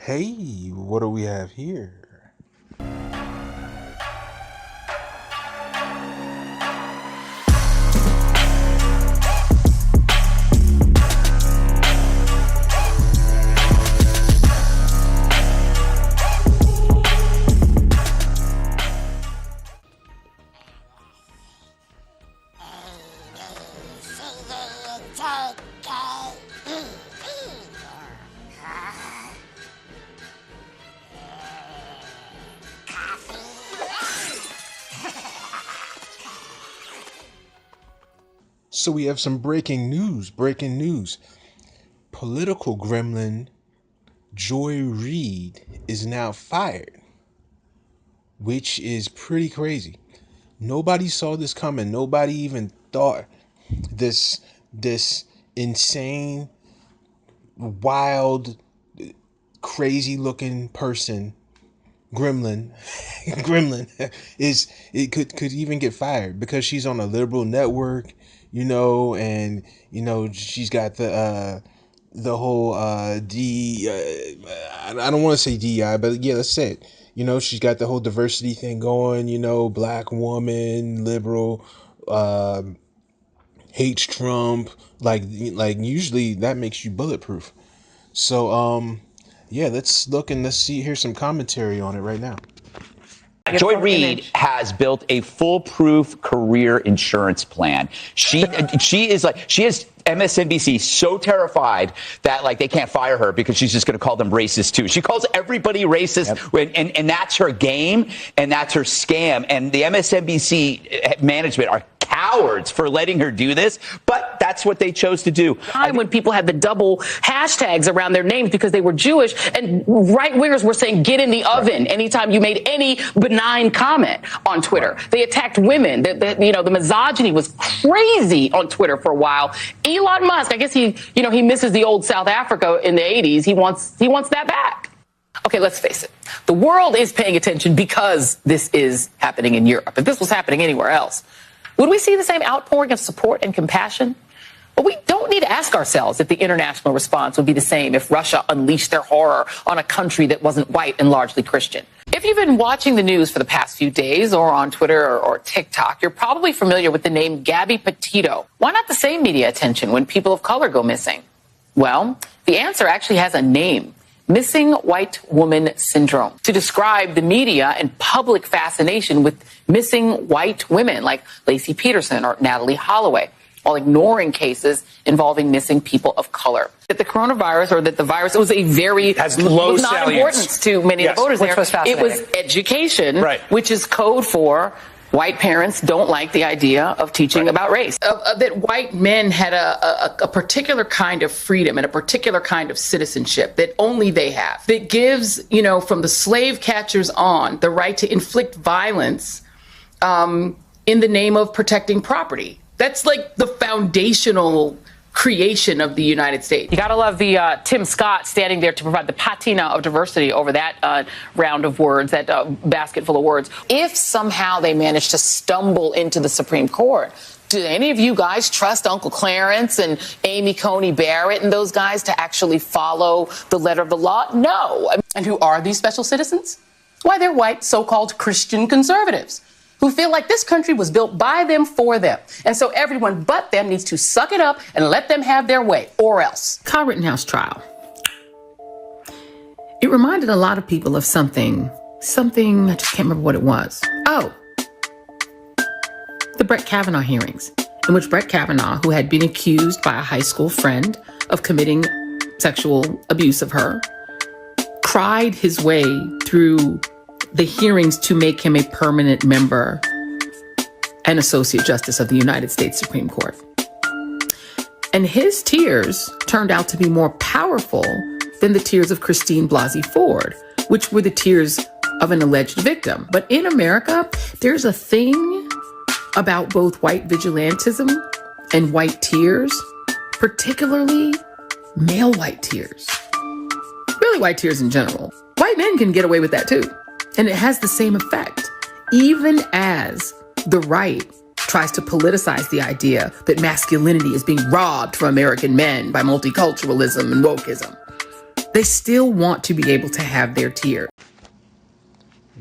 Hey, what do we have here? So we have some breaking news. Political gremlin Joy Reid is now fired, which is pretty crazy. Nobody saw this coming. Nobody even thought this insane, wild, crazy looking person, gremlin could even get fired because she's on a liberal network, and she's got the whole I don't want to say DEI, but yeah, let's say it. She's got the whole diversity thing going, black woman, liberal, hates Trump, like usually that makes you bulletproof. So yeah, let's look and let's see. Here's some commentary on it right now. Joy Reid has built a foolproof career insurance plan. She has MSNBC so terrified that they can't fire her because she's just going to call them racist too. She calls everybody racist, and that's her game and that's her scam. And the MSNBC management are cowards for letting her do this, but that's what they chose to do. When people had the double hashtags around their names because they were Jewish, and right wingers were saying "get in the oven" anytime you made any benign comment on Twitter. They attacked women. The misogyny was crazy on Twitter for a while. Elon Musk, I guess he misses the old South Africa in the 80s. He wants that back. Okay, let's face it. The world is paying attention because this is happening in Europe. If this was happening anywhere else, would we see the same outpouring of support and compassion? But we don't need to ask ourselves if the international response would be the same if Russia unleashed their horror on a country that wasn't white and largely Christian. If you've been watching the news for the past few days or on Twitter or TikTok, you're probably familiar with the name Gabby Petito. Why not the same media attention when people of color go missing? Well, the answer actually has a name. Missing white woman syndrome, to describe the media and public fascination with missing white women like Lacey Peterson or Natalie Holloway, while ignoring cases involving missing people of color. That the coronavirus, or that the virus, was a very has low was not importance to many of the voters there. It was education, right, which is code for white parents don't like the idea of teaching about race. That white men had a particular kind of freedom and a particular kind of citizenship that only they have. That gives, from the slave catchers on, the right to inflict violence in the name of protecting property. That's like the foundational creation of the United States. You gotta love the Tim Scott standing there to provide the patina of diversity over that round of words, that basket full of words. If somehow they manage to stumble into the Supreme Court, do any of you guys trust Uncle Clarence and Amy Coney Barrett and those guys to actually follow the letter of the law? No. And who are these special citizens? Why, they're white so-called Christian conservatives who feel like this country was built by them for them. And so everyone but them needs to suck it up and let them have their way, or else. Kyle Rittenhouse trial. It reminded a lot of people of something, I just can't remember what it was. Oh, the Brett Kavanaugh hearings, in which Brett Kavanaugh, who had been accused by a high school friend of committing sexual abuse of her, cried his way through the hearings to make him a permanent member and Associate Justice of the United States Supreme Court. And his tears turned out to be more powerful than the tears of Christine Blasey Ford, which were the tears of an alleged victim. But in America, there's a thing about both white vigilantism and white tears, particularly male white tears. Really white tears in general. White men can get away with that too. And it has the same effect, even as the right tries to politicize the idea that masculinity is being robbed from American men by multiculturalism and wokeism. They still want to be able to have their tier.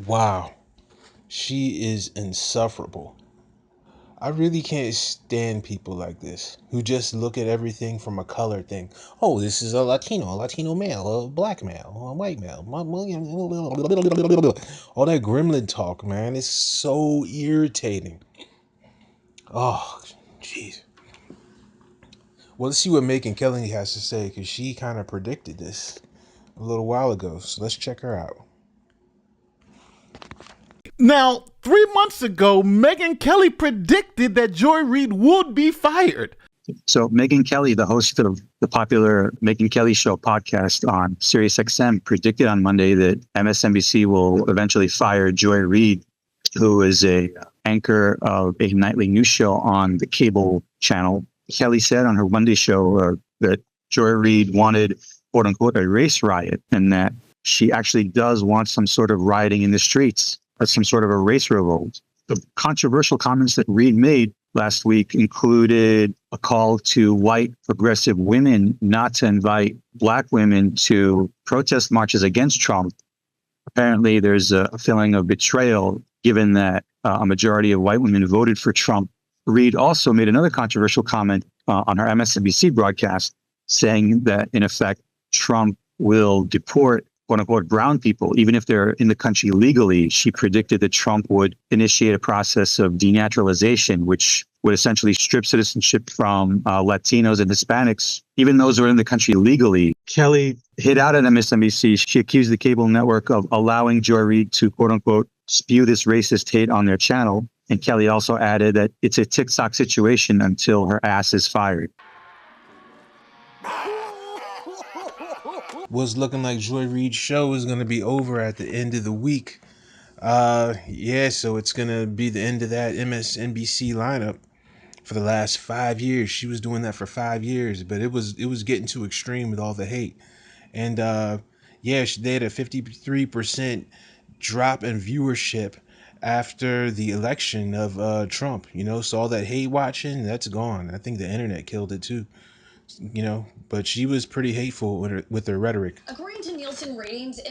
Wow. She is insufferable. I really can't stand people like this who just look at everything from a color thing. Oh, this is a Latino male, a black male, a white male. All that gremlin talk, man, it's so irritating. Oh, jeez. Well, let's see what Megyn Kelly has to say, because she kind of predicted this a little while ago. So let's check her out. Now, 3 months ago, Megyn Kelly predicted that Joy Reid would be fired. So Megyn Kelly, the host of the popular Megyn Kelly Show podcast on SiriusXM, predicted on Monday that MSNBC will eventually fire Joy Reid, who is a anchor of a nightly news show on the cable channel. Kelly said on her Monday show that Joy Reid wanted, quote unquote, a race riot, and that she actually does want some sort of rioting in the streets, or some sort of a race revolt. The controversial comments that Reid made last week included a call to white progressive women not to invite black women to protest marches against Trump. Apparently, there's a feeling of betrayal given that a majority of white women voted for Trump. Reid also made another controversial comment on her MSNBC broadcast, saying that, in effect, Trump will deport, quote unquote, brown people, even if they're in the country legally. She predicted that Trump would initiate a process of denaturalization, which would essentially strip citizenship from Latinos and Hispanics, even those who are in the country legally. Kelly hit out at MSNBC. She accused the cable network of allowing Joy Reid to, quote unquote, spew this racist hate on their channel. And Kelly also added that it's a tick-tock situation until her ass is fired. Was looking like Joy Reid's show is going to be over at the end of the week. Yeah, so it's going to be the end of that MSNBC lineup for the last 5 years. She was doing that for 5 years, but it was getting too extreme with all the hate. And yeah, they had a 53% drop in viewership after the election of Trump, so all that hate watching, that's gone. I think the internet killed it too, but she was pretty hateful with her rhetoric. According to Nielsen ratings,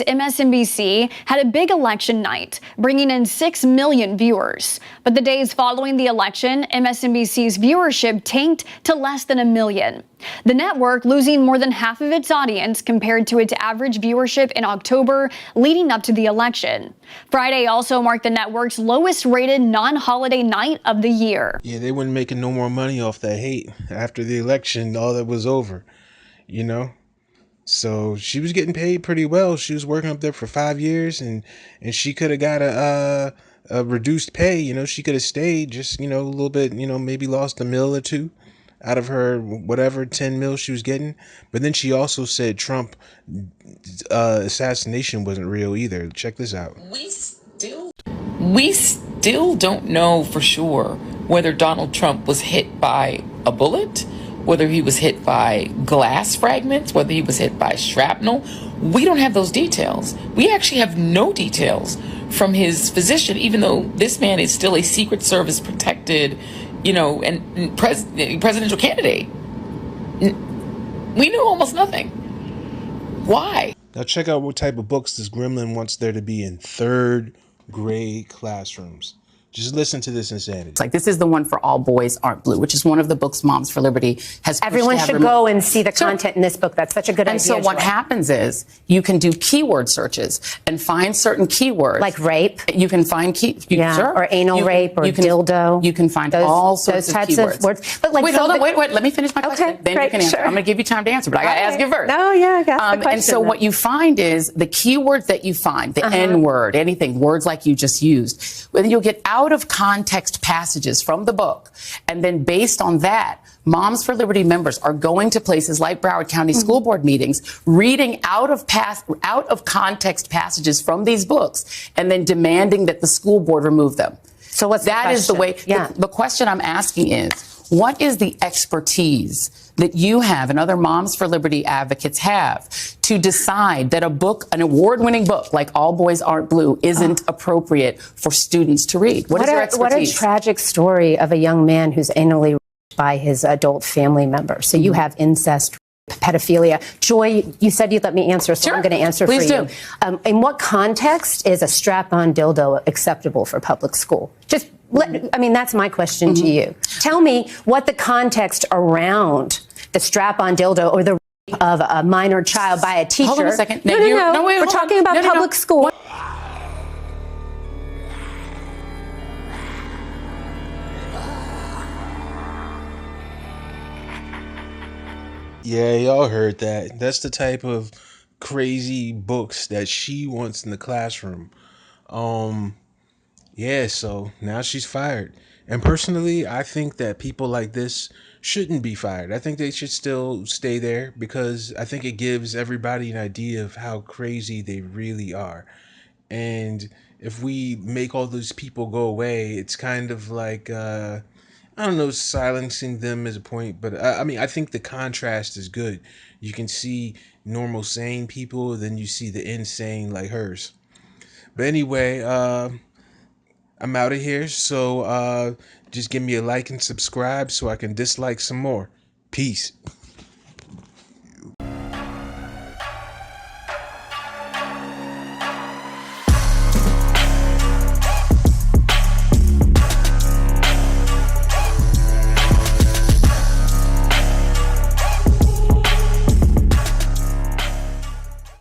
MSNBC had a big election night, bringing in 6 million viewers. But the days following the election, MSNBC's viewership tanked to less than 1 million. The network losing more than half of its audience compared to its average viewership in October leading up to the election. Friday also marked the network's lowest rated non-holiday night of the year. Yeah, they weren't making no more money off that hate after the election. All that was over, So she was getting paid pretty well. She was working up there for 5 years, and she could have got a reduced pay. She could have stayed just, a little bit, maybe lost $1 million or $2 million out of her, whatever, 10 mil she was getting. But then she also said Trump assassination wasn't real either. Check this out. We still don't know for sure whether Donald Trump was hit by a bullet, whether he was hit by glass fragments, whether he was hit by shrapnel. We don't have those details. We actually have no details from his physician, even though this man is still a Secret Service protected, and presidential candidate. We know almost nothing. Why? Now check out what type of books this gremlin wants there to be in third grade classrooms. Just listen to this insanity. It's like, this is the one for All Boys Aren't Blue, which is one of the books Moms for Liberty has pushed. Everyone should go and see the content in this book. That's such a good idea. And so what happens is you can do keyword searches and find certain keywords. Like rape. You can find sure. Or anal rape or dildo. You can find all sorts of types keywords. Of words. But like, wait, hold on. Wait. Let me finish my question. Then you can answer. Sure. I'm going to give you time to answer, but I got to ask you first. No, yeah, I got the question. And so what you find is the keywords that you find, the N-word, anything, words like you just used, when you'll get out of context passages from the book. And then based on that, Moms for Liberty members are going to places like Broward County School Board meetings, reading out of context passages from these books, and then demanding that the school board remove them. So what's that is the way. Yeah. The question I'm asking is, what is the expertise that you have and other Moms for Liberty advocates have to decide that a book, an award-winning book like All Boys Aren't Blue, isn't appropriate for students to read? What is your expertise? What a tragic story of a young man who's anally raped by his adult family member. So you have incest pedophilia. Joy, you said you'd let me answer, so Sure. I'm going to answer Please for do. you. In what context is a strap-on dildo acceptable for public school? That's my question to you. Tell me what the context around the strap-on dildo or the rape of a minor child by a teacher. Hold on a second. No, wait, we're talking about public school. Yeah, y'all heard that. That's the type of crazy books that she wants in the classroom. Yeah, so now she's fired. And personally, I think that people like this shouldn't be fired. I think they should still stay there because I think it gives everybody an idea of how crazy they really are. And if we make all those people go away, it's kind of like I don't know, silencing them is a point, but I think the contrast is good. You can see normal sane people, then you see the insane like hers. But anyway, I'm out of here, so just give me a like and subscribe so I can dislike some more. Peace.